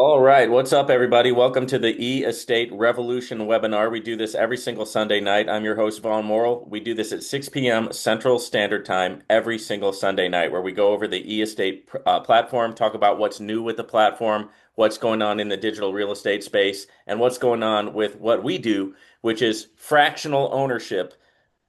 All right, what's up, everybody? Welcome to the E-Estate Revolution webinar. We do this every single Sunday night. I'm your host, Vaughan. We do this at 6 p.m. Central Standard Time every single Sunday night, where we go over the E-Estate platform, talk about what's new with the platform, what's going on in the digital real estate space, and what's going on with what we do, which is fractional ownership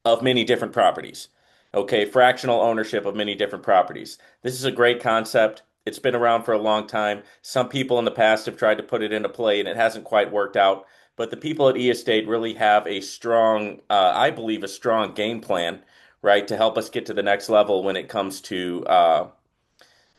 of many different properties. Okay, fractional ownership of many different properties. This is a great concept. It's been around for a long time. Some people in the past have tried to put it into play and it hasn't quite worked out. But the people at eEstate really have a strong, I believe, a strong game plan, right, to help us get to the next level when it comes to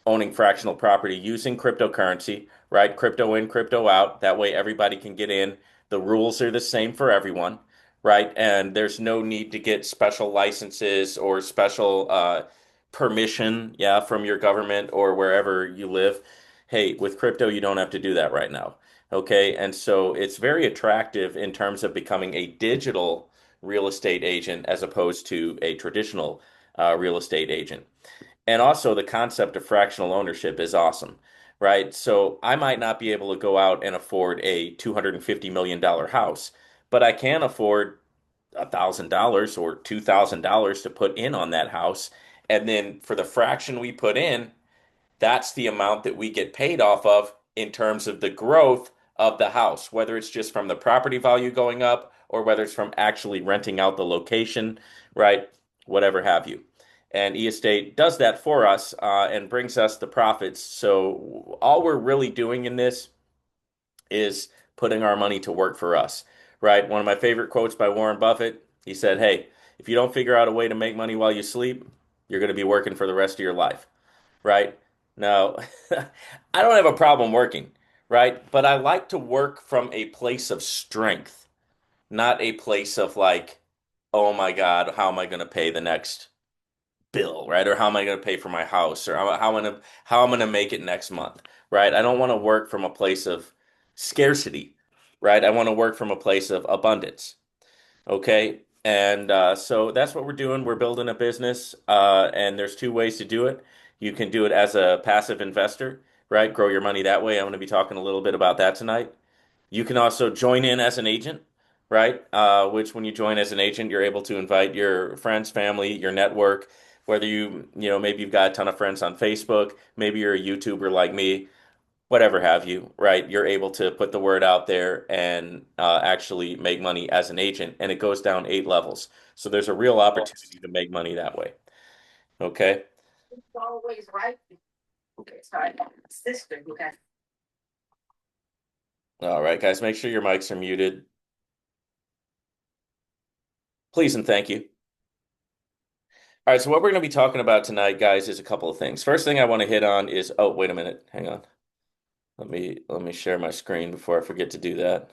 owning fractional property using cryptocurrency, right? Crypto in, crypto out. That way everybody can get in. The rules are the same for everyone, right? And there's no need to get special licenses or special permission, yeah, from your government or wherever you live. Hey, with crypto, you don't have to do that right now. Okay. And so it's very attractive in terms of becoming a digital real estate agent as opposed to a traditional real estate agent. And also the concept of fractional ownership is awesome, right? So I might not be able to go out and afford a $250 million house, but I can afford $1,000 or $2,000 to put in on that house. And then for the fraction we put in, that's the amount that we get paid off of in terms of the growth of the house, whether it's just from the property value going up or whether it's from actually renting out the location, right? Whatever have you. And eEstate does that for us and brings us the profits. So all we're really doing in this is putting our money to work for us, right? One of my favorite quotes by Warren Buffett, he said, "Hey, if you don't figure out a way to make money while you sleep, you're going to be working for the rest of your life." Right? Now, I don't have a problem working, right? But I like to work from a place of strength, not a place of like, oh my God, how am I going to pay the next bill, right? Or how am I going to pay for my house, or how I'm going to make it next month, right? I don't want to work from a place of scarcity, right? I want to work from a place of abundance. Okay. And so that's what we're doing. We're building a business, and there's two ways to do it. You can do it as a passive investor, right? Grow your money that way. I'm going to be talking a little bit about that tonight. You can also join in as an agent, right? Which when you join as an agent, you're able to invite your friends, family, your network, whether maybe you've got a ton of friends on Facebook, maybe you're a YouTuber like me, whatever have you, right? You're able to put the word out there and actually make money as an agent, and it goes down 8 levels. So there's a real opportunity to make money that way. Okay. Always right. Okay, sorry. Sister, okay. All right, guys, make sure your mics are muted. Please and thank you. All right, so what we're going to be talking about tonight, guys, is a couple of things. First thing I want to hit on is, oh, wait a minute. Hang on. Let me share my screen before I forget to do that.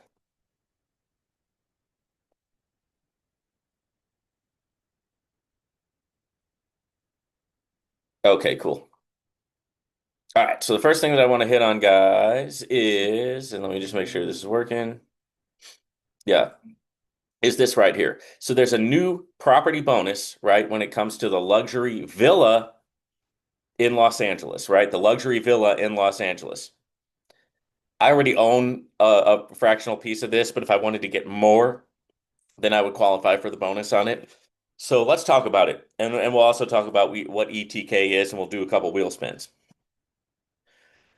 Okay, cool. All right, so the first thing that I want to hit on, guys, is, and let me just make sure this is working. Yeah, is this right here. So there's a new property bonus, right, when it comes to the luxury villa in Los Angeles, right? The luxury villa in Los Angeles. I already own a fractional piece of this, but if I wanted to get more, then I would qualify for the bonus on it. So let's talk about it. And we'll also talk about what ETK is, and we'll do a couple wheel spins.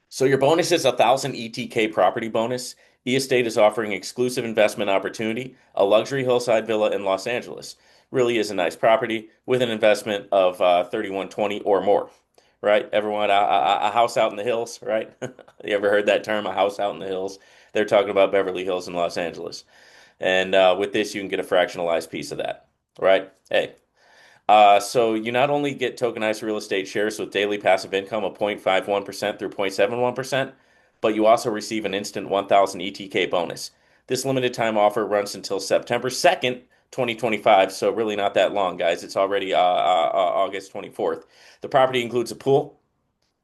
So your bonus is 1,000 ETK property bonus. eEstate is offering exclusive investment opportunity, a luxury hillside villa in Los Angeles. Really is a nice property with an investment of 3120 or more, right? Everyone, a house out in the hills, right? You ever heard that term, a house out in the hills? They're talking about Beverly Hills in Los Angeles. And with this, you can get a fractionalized piece of that, right? Hey, so you not only get tokenized real estate shares with daily passive income of 0.51% through 0.71%, but you also receive an instant 1,000 ETK bonus. This limited time offer runs until September 2nd, 2025, so really not that long, guys. It's already August 24th. The property includes a pool,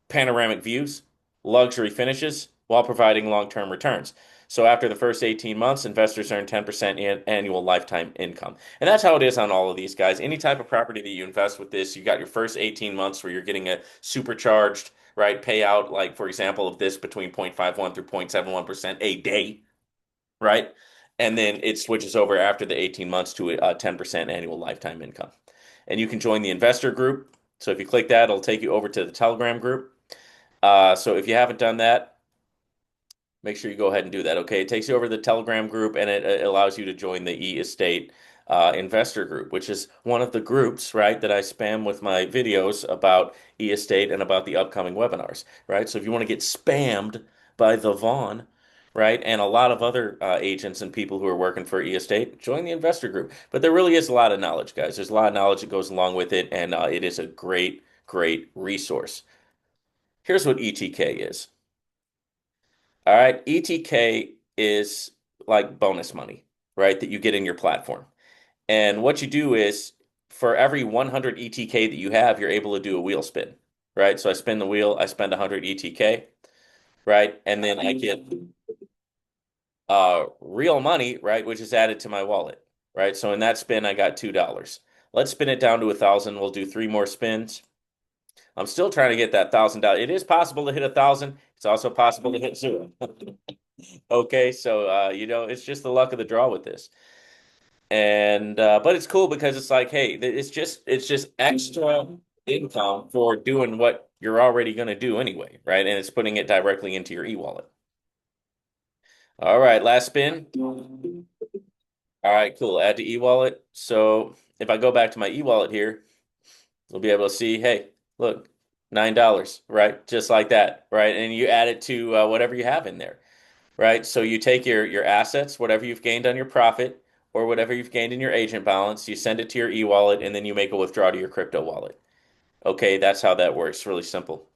panoramic views, luxury finishes, while providing long-term returns. So after the first 18 months, investors earn 10% annual lifetime income. And that's how it is on all of these guys. Any type of property that you invest with this, you got your first 18 months where you're getting a supercharged right, pay out like, for example, of this between 0.51 through 0.71% a day, right? And then it switches over after the 18 months to a 10% annual lifetime income. And you can join the investor group. So if you click that, it'll take you over to the Telegram group. So if you haven't done that, make sure you go ahead and do that. Okay. It takes you over to the Telegram group and it allows you to join the e-estate investor group, which is one of the groups, right, that I spam with my videos about e-estate and about the upcoming webinars, right? So if you want to get spammed by the Vaughan, right, and a lot of other agents and people who are working for e-estate, join the investor group. But there really is a lot of knowledge, guys. There's a lot of knowledge that goes along with it, and it is a great, great resource. Here's what ETK is. All right, ETK is like bonus money, right, that you get in your platform. And what you do is for every 100 ETK that you have, you're able to do a wheel spin, right? So I spin the wheel, I spend 100 ETK, right? And then I get real money, right, which is added to my wallet, right? So in that spin, I got $2. Let's spin it down to 1,000. We'll do three more spins. I'm still trying to get that $1,000. It is possible to hit 1,000. It's also possible to hit zero. Okay, so it's just the luck of the draw with this. And but it's cool because it's like, hey, it's just extra income for doing what you're already going to do anyway, right? And it's putting it directly into your e-wallet. All right, last spin. All right, cool. Add to e-wallet. So if I go back to my e-wallet here, we'll be able to see, hey, look, $9, right? Just like that, right? And you add it to whatever you have in there, right? So you take your assets, whatever you've gained on your profit or whatever you've gained in your agent balance, you send it to your e-wallet, and then you make a withdrawal to your crypto wallet. Okay, that's how that works. Really simple.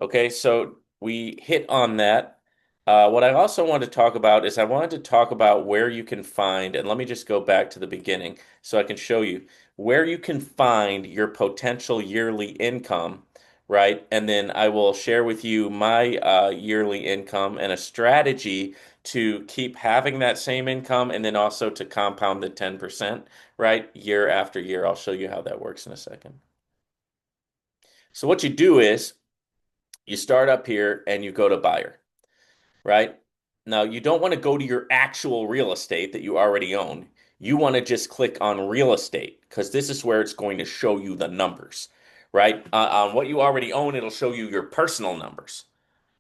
Okay, so we hit on that. What I also want to talk about is I wanted to talk about where you can find, and let me just go back to the beginning so I can show you where you can find your potential yearly income, right? And then I will share with you my yearly income and a strategy to keep having that same income and then also to compound the 10%, right? Year after year. I'll show you how that works in a second. So what you do is you start up here and you go to buyer, right? Now, you don't want to go to your actual real estate that you already own. You want to just click on real estate because this is where it's going to show you the numbers, right? On what you already own, it'll show you your personal numbers,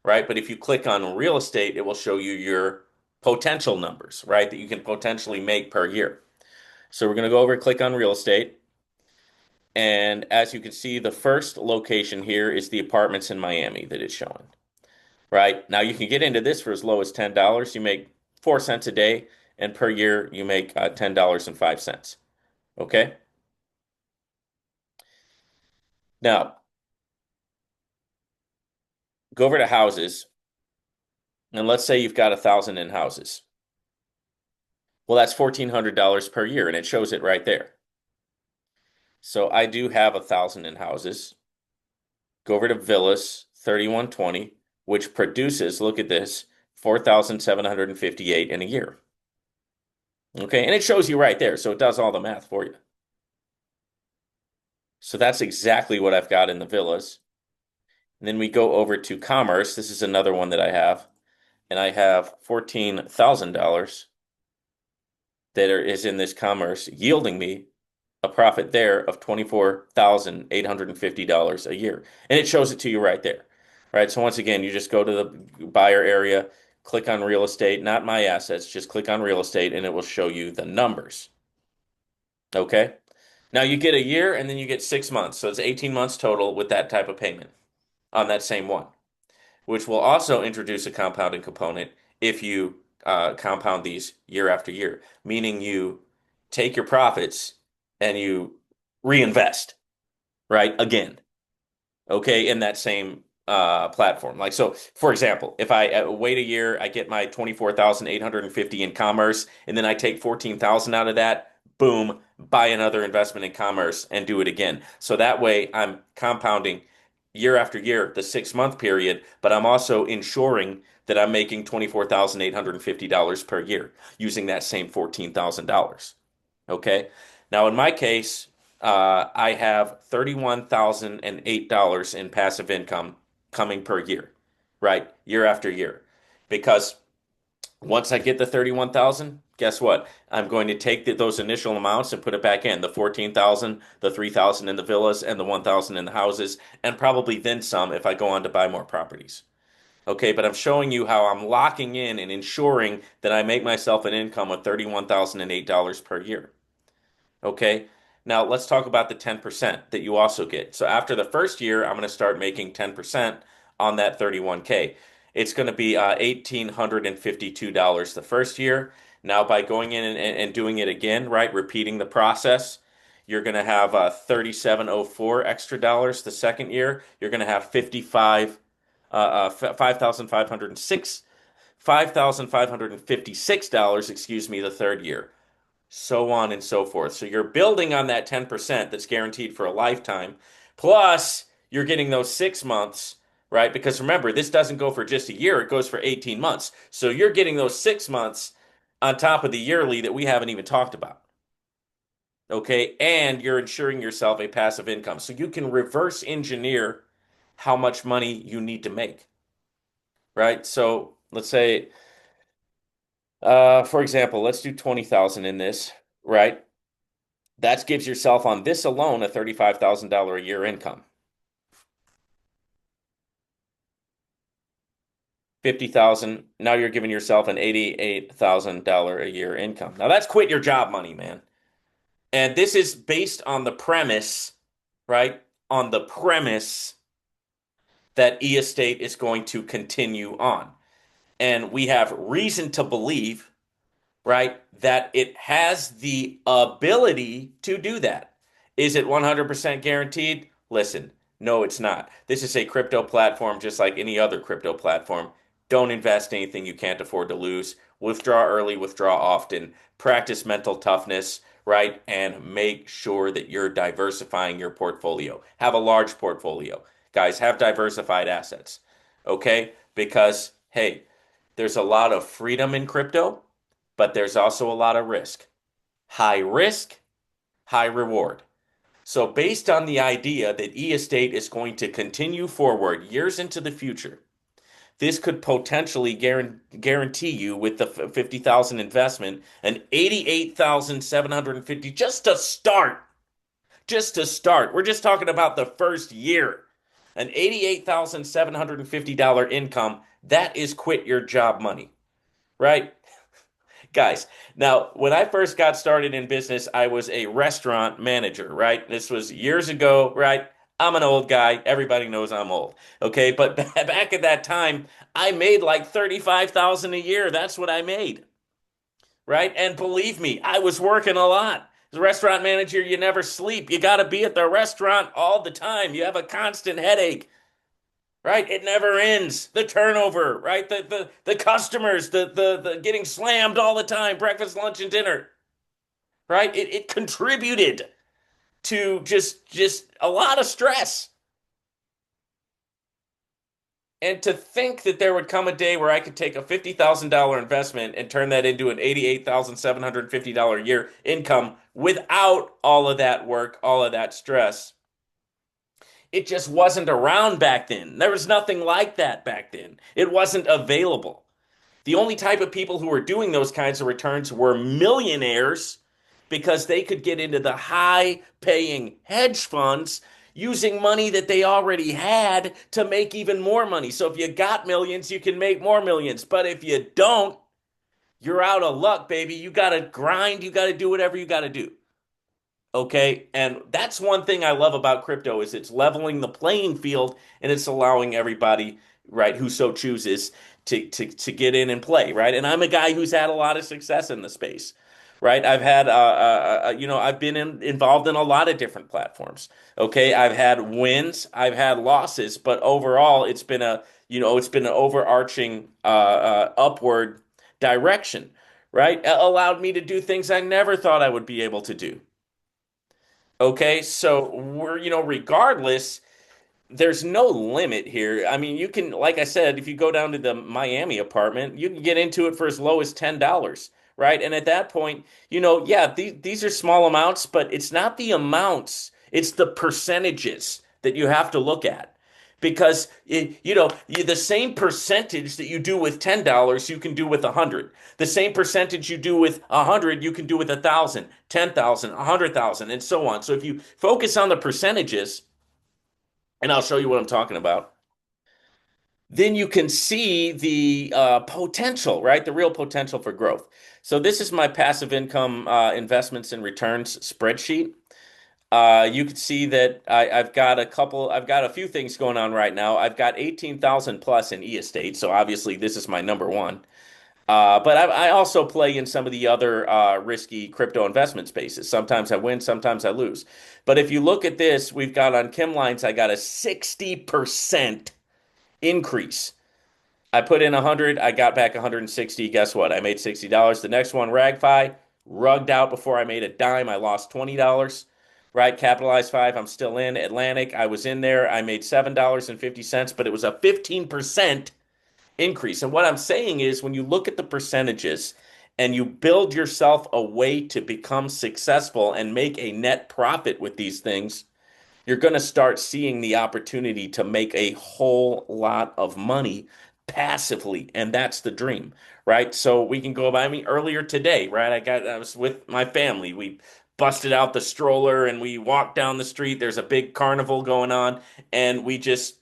right? But if you click on real estate, it will show you your potential numbers, right? That you can potentially make per year. So we're going to go over and click on real estate. And as you can see, the first location here is the apartments in Miami that it's showing. Right? Now you can get into this for as low as $10. You make 4 cents a day, and per year you make $10.05. Okay? Now go over to houses, and let's say you've got 1,000 in houses. Well, that's $1,400 per year, and it shows it right there. So I do have 1,000 in houses. Go over to villas 3120, which produces, look at this, 4,758 in a year. Okay, and it shows you right there, so it does all the math for you. So that's exactly what I've got in the villas. And then we go over to commerce. This is another one that I have. And I have $14,000 that is in this commerce, yielding me a profit there of $24,850 a year. And it shows it to you right there. Right. So once again, you just go to the buyer area, click on real estate, not my assets, just click on real estate, and it will show you the numbers. Okay. Now you get a year and then you get 6 months. So it's 18 months total with that type of payment on that same one, which will also introduce a compounding component if you compound these year after year, meaning you take your profits and you reinvest, right? Again, okay, in that same platform. Like, so for example, if I wait a year, I get my 24,850 in commerce, and then I take 14,000 out of that, boom, buy another investment in commerce and do it again. So that way I'm compounding year after year, the 6 month period, but I'm also ensuring that I'm making $24,850 per year using that same $14,000. Okay. Now, in my case, I have $31,008 in passive income coming per year, right? Year after year. Because once I get the 31,000, guess what? I'm going to take those initial amounts and put it back in, the 14,000, the 3,000 in the villas, and the 1,000 in the houses, and probably then some if I go on to buy more properties. Okay, but I'm showing you how I'm locking in and ensuring that I make myself an income of $31,008 per year. Okay. Now let's talk about the 10% that you also get. So after the first year, I'm going to start making 10% on that 31K. It's going to be $1,852 the first year. Now by going in and doing it again, right, repeating the process, you're going to have 3,704 extra dollars the second year. You're going to have 5,556, excuse me, the third year, so on and so forth. So you're building on that 10% that's guaranteed for a lifetime. Plus, you're getting those 6 months, right? Because remember, this doesn't go for just a year, it goes for 18 months. So you're getting those 6 months on top of the yearly that we haven't even talked about. Okay. And you're ensuring yourself a passive income. So you can reverse engineer how much money you need to make, right? So let's say, for example, let's do 20,000 in this, right? That gives yourself on this alone a $35,000 a year income. 50,000, now you're giving yourself an $88,000 a year income. Now that's quit your job money, man. And this is based on the premise, right? On the premise that e-estate is going to continue on. And we have reason to believe, right, that it has the ability to do that. Is it 100% guaranteed? Listen, no, it's not. This is a crypto platform just like any other crypto platform. Don't invest anything you can't afford to lose. Withdraw early, withdraw often. Practice mental toughness, right? And make sure that you're diversifying your portfolio. Have a large portfolio. Guys, have diversified assets, okay? Because, hey, there's a lot of freedom in crypto, but there's also a lot of risk. High risk, high reward. So, based on the idea that e-estate is going to continue forward years into the future, this could potentially guarantee you with the 50,000 investment an 88,750 just to start. Just to start. We're just talking about the first year. An $88,750 income, that is quit your job money, right? Guys, now when I first got started in business, I was a restaurant manager, right? This was years ago, right? I'm an old guy. Everybody knows I'm old. Okay, but back at that time, I made like 35,000 a year. That's what I made, right? And believe me, I was working a lot. As a restaurant manager, you never sleep. You got to be at the restaurant all the time. You have a constant headache, right? It never ends. The turnover, right? The customers, the getting slammed all the time, breakfast, lunch, and dinner, right? It contributed to just a lot of stress. And to think that there would come a day where I could take a $50,000 investment and turn that into an $88,750 a year income without all of that work, all of that stress. It just wasn't around back then. There was nothing like that back then. It wasn't available. The only type of people who were doing those kinds of returns were millionaires because they could get into the high paying hedge funds using money that they already had to make even more money. So if you got millions, you can make more millions. But if you don't, you're out of luck, baby. You got to grind, you got to do whatever you got to do. Okay, and that's one thing I love about crypto is it's leveling the playing field and it's allowing everybody, right, who so chooses to get in and play, right? And I'm a guy who's had a lot of success in the space, right? I've had I've been involved in a lot of different platforms. Okay, I've had wins, I've had losses, but overall it's been it's been an overarching upward direction, right? Allowed me to do things I never thought I would be able to do. Okay, so regardless, there's no limit here. I mean, like I said, if you go down to the Miami apartment, you can get into it for as low as $10, right? And at that point, yeah, these are small amounts, but it's not the amounts, it's the percentages that you have to look at. Because the same percentage that you do with $10, you can do with 100. The same percentage you do with 100, you can do with 1,000, 10,000, 100,000, and so on. So if you focus on the percentages, and I'll show you what I'm talking about, then you can see the potential, right? The real potential for growth. So this is my passive income investments and returns spreadsheet. You can see that I've got a few things going on right now. I've got 18,000 plus in e-estate, so obviously this is my number one. But I also play in some of the other risky crypto investment spaces. Sometimes I win, sometimes I lose. But if you look at this, we've got on Kim Lines, I got a 60% increase. I put in 100, I got back 160. Guess what? I made $60. The next one, RagFi, rugged out before I made a dime. I lost $20. Right, Capitalized 5, I'm still in. Atlantic, I was in there. I made $7.50, but it was a 15% increase. And what I'm saying is when you look at the percentages and you build yourself a way to become successful and make a net profit with these things, you're going to start seeing the opportunity to make a whole lot of money passively, and that's the dream, right? So we can go by. I mean, earlier today, right? I was with my family. We busted out the stroller and we walked down the street. There's a big carnival going on, and we just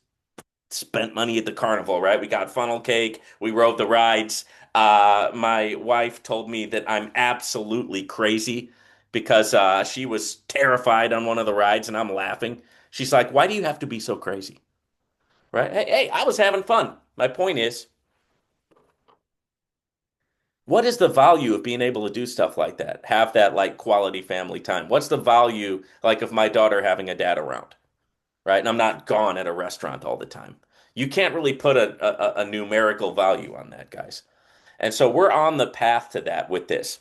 spent money at the carnival, right? We got funnel cake, we rode the rides. My wife told me that I'm absolutely crazy because she was terrified on one of the rides, and I'm laughing. She's like, "Why do you have to be so crazy?" Right? Hey, I was having fun. My point is, what is the value of being able to do stuff like that? Have that like quality family time. What's the value like of my daughter having a dad around? Right? And I'm not gone at a restaurant all the time. You can't really put a numerical value on that, guys. And so we're on the path to that with this.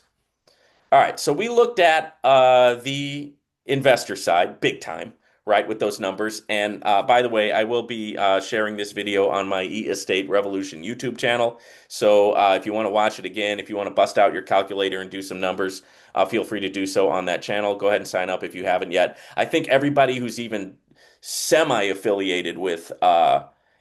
All right, so we looked at the investor side big time, right, with those numbers. And by the way, I will be sharing this video on my E-Estate Revolution YouTube channel. So if you want to watch it again, if you want to bust out your calculator and do some numbers, feel free to do so on that channel. Go ahead and sign up if you haven't yet. I think everybody who's even semi-affiliated with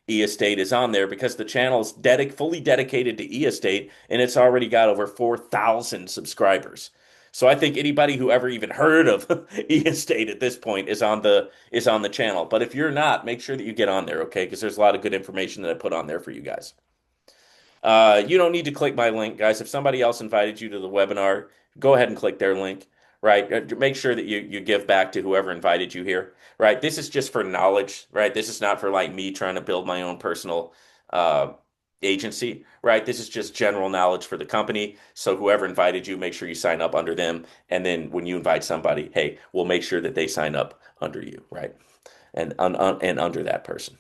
E-Estate is on there because the channel's fully dedicated to E-Estate, and it's already got over 4,000 subscribers. So I think anybody who ever even heard of E-Estate at this point is on the channel. But if you're not, make sure that you get on there, okay? Because there's a lot of good information that I put on there for you guys. You don't need to click my link, guys. If somebody else invited you to the webinar, go ahead and click their link, right? Make sure that you give back to whoever invited you here, right? This is just for knowledge, right? This is not for like me trying to build my own personal uh, agency, right? This is just general knowledge for the company. So whoever invited you, make sure you sign up under them. And then when you invite somebody, hey, we'll make sure that they sign up under you, right? And under that person.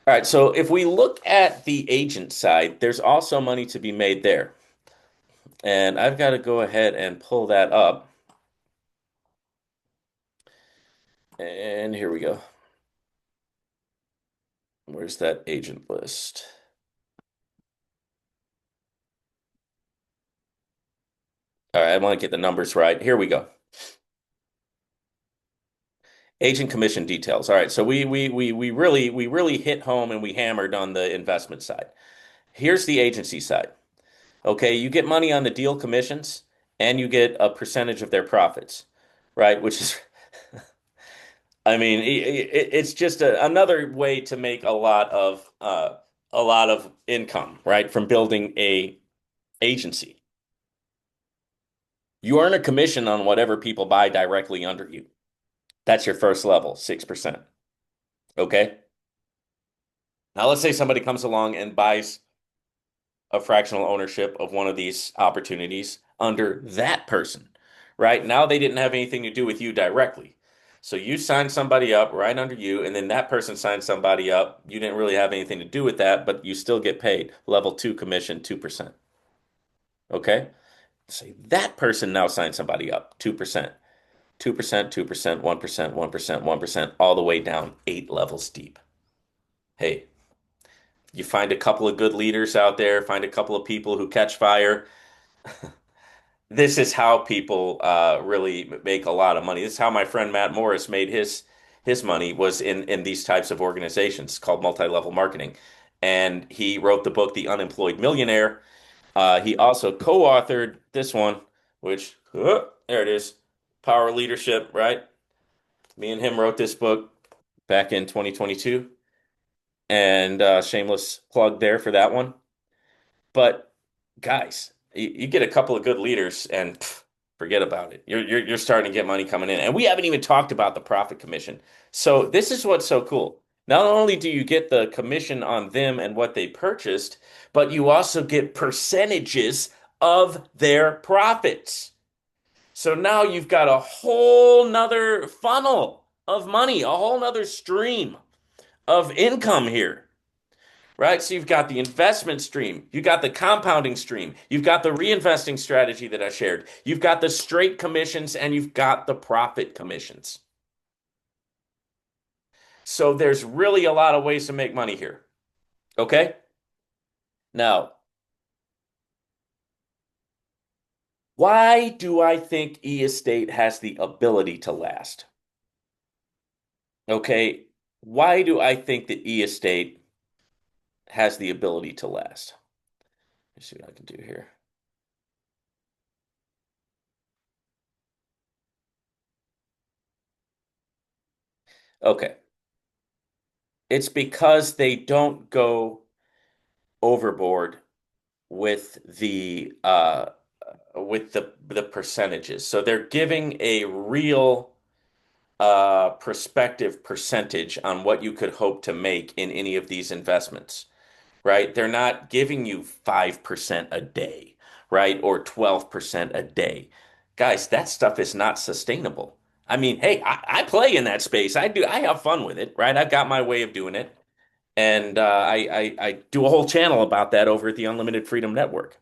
All right, so if we look at the agent side, there's also money to be made there. And I've got to go ahead and pull that up. And here we go. Where's that agent list? All right, I want to get the numbers right. Here we go. Agent commission details. All right, so we really hit home and we hammered on the investment side. Here's the agency side. Okay, you get money on the deal commissions and you get a percentage of their profits, right? Which is I mean, it's just another way to make a lot of income, right, from building a agency. You earn a commission on whatever people buy directly under you. That's your first level, 6%. Okay? Now let's say somebody comes along and buys a fractional ownership of one of these opportunities under that person, right? Now they didn't have anything to do with you directly. So you signed somebody up right under you, and then that person signed somebody up. You didn't really have anything to do with that, but you still get paid. Level two commission, 2%. Okay? Say that person now signed somebody up, 2%. 2%, 2%, 1%, 1%, 1%, all the way down 8 levels deep. Hey, You find a couple of good leaders out there, find a couple of people who catch fire. This is how people really make a lot of money. This is how my friend Matt Morris made his money was in these types of organizations called multi-level marketing. And he wrote the book The Unemployed Millionaire. He also co-authored this one, which there it is, Power Leadership, right? Me and him wrote this book back in 2022, and shameless plug there for that one. But guys, you get a couple of good leaders, and forget about it. You're starting to get money coming in, and we haven't even talked about the profit commission. So this is what's so cool. Not only do you get the commission on them and what they purchased, but you also get percentages of their profits. So now you've got a whole nother funnel of money, a whole nother stream of income here, right? So you've got the investment stream, you've got the compounding stream, you've got the reinvesting strategy that I shared, you've got the straight commissions, and you've got the profit commissions. So there's really a lot of ways to make money here. Okay? Now, why do I think e-estate has the ability to last? Okay? Why do I think that e-estate has the ability to last? Let's see what I can do here. Okay. It's because they don't go overboard with the percentages. So they're giving a real prospective percentage on what you could hope to make in any of these investments, right? They're not giving you 5% a day, right? Or 12% a day. Guys, that stuff is not sustainable. I mean, hey, I play in that space. I have fun with it, right? I've got my way of doing it. And I do a whole channel about that over at the Unlimited Freedom Network.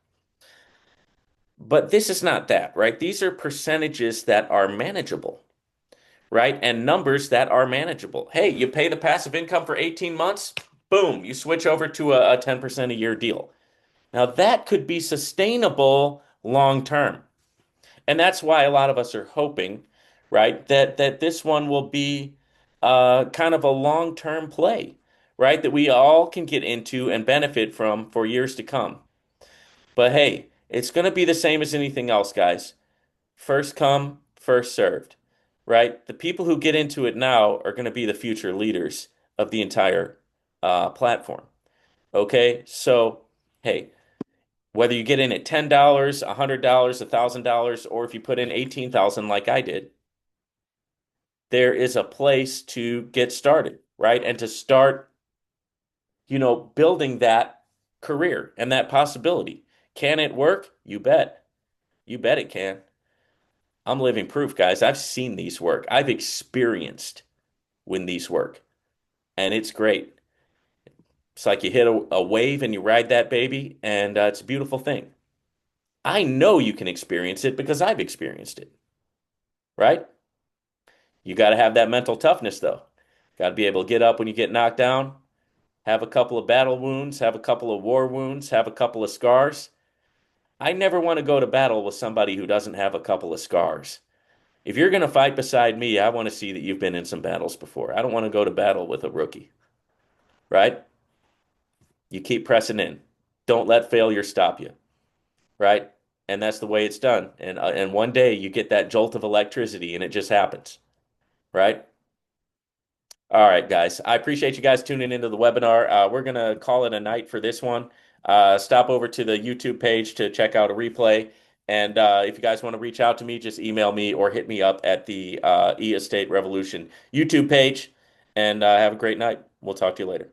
But this is not that, right? These are percentages that are manageable, right? And numbers that are manageable. Hey, you pay the passive income for 18 months, boom, you switch over to a 10% a year deal. Now that could be sustainable long term. And that's why a lot of us are hoping, right, that this one will be kind of a long-term play, right? That we all can get into and benefit from for years to come. But hey, it's going to be the same as anything else, guys. First come, first served, right? The people who get into it now are going to be the future leaders of the entire platform. Okay, so hey, whether you get in at $10, $100, $1,000, or if you put in 18,000 like I did, there is a place to get started, right? And to start, building that career and that possibility. Can it work? You bet. You bet it can. I'm living proof, guys. I've seen these work. I've experienced when these work, and it's great. It's like you hit a wave and you ride that baby, and it's a beautiful thing. I know you can experience it because I've experienced it, right? You got to have that mental toughness, though. Got to be able to get up when you get knocked down, have a couple of battle wounds, have a couple of war wounds, have a couple of scars. I never want to go to battle with somebody who doesn't have a couple of scars. If you're going to fight beside me, I want to see that you've been in some battles before. I don't want to go to battle with a rookie, right? You keep pressing in. Don't let failure stop you, right? And that's the way it's done. And one day you get that jolt of electricity and it just happens, right? All right, guys. I appreciate you guys tuning into the webinar. We're gonna call it a night for this one. Stop over to the YouTube page to check out a replay. And if you guys want to reach out to me, just email me or hit me up at the E-Estate Revolution YouTube page. And have a great night. We'll talk to you later.